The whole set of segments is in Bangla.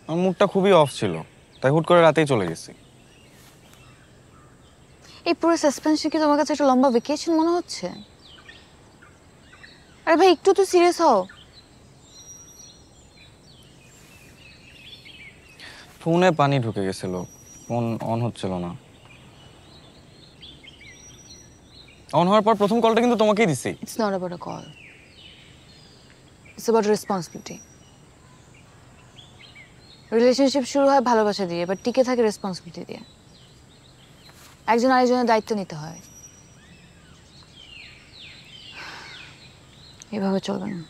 আমার মুডটা খুবই অফ ছিল, তাই হুট করে রাতেই চলে গেছি। এই পুরো সাসপেন্সন কি তোমার কাছে একটা লম্বা ভ্যাকেশন মনে হচ্ছে? আরে ভাই একটু তো সিরিয়াস হও। ফোনে পানি ঢুকে গেছিল, ফোন অন হচ্ছিল না। অন হওয়ার পর প্রথম কলটা কিন্তু তোমাকেই দিছি। It's not about a call, it's about responsibility. Relationship শুরু হয় ভালোবাসা দিয়ে, বাট টিকে থাকে রেসপন্সিবিলিটি দিয়ে। একজন আরেকজনের দায়িত্ব নিতে হয়, এভাবে চলবে না।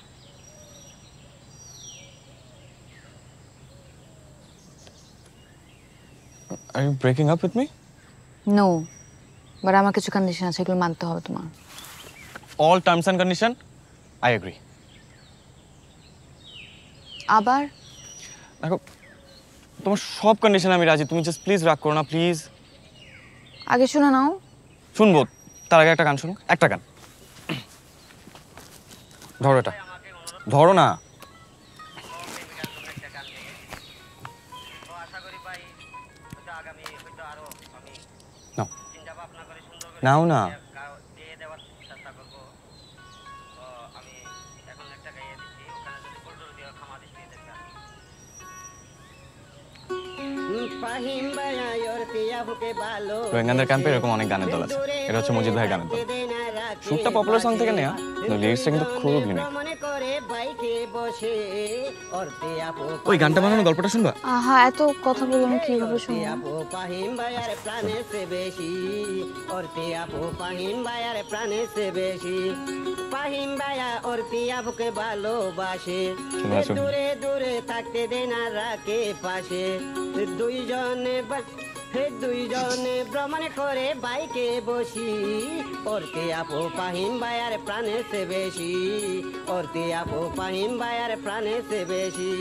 Are you breaking up with me? No, but আমার কিছু কন্ডিশন আছে, এগুলো মানতে হবে তোমার। All terms and condition I agree. আবার দেখো, তোমার সব কন্ডিশনে আমি রাজি, তুমি জাস্ট প্লিজ রাগ করো না, প্লিজ। আগে শুনে নাও। শুনবো, তার আগে একটা গান শুনো, একটা গান। ধরো এটা, ধরো না। নাও, নাও না। রোহিঙ্গাদের ক্যাম্পে এরকম অনেক গানের দল আছে, এটা হচ্ছে মজিদ ভাইয়ের গানের দল। সুরটা পপুলার সং থেকে নেওয়া, লিরিক্সটা কিন্তু খুব ইউনিক। ওই গানটা বানানো গল্পটা শুনবা? আহা, এত কথা বলে আমি কিভাবে শুনবো? ফাহিম ভাইয়া ওর পিয়াবুকে ভালোবাসে, দূরে দূরে থাকতে দেন আর রাখে পাশে। দুইজনে ভ্রমণ করে বাইকে বসি, ওরতে আপু ফাহিম ভাইয়ার প্রাণে সে বেশি, ওরতে আপু ফাহিম ভাইয়ার প্রাণে সে বেশি।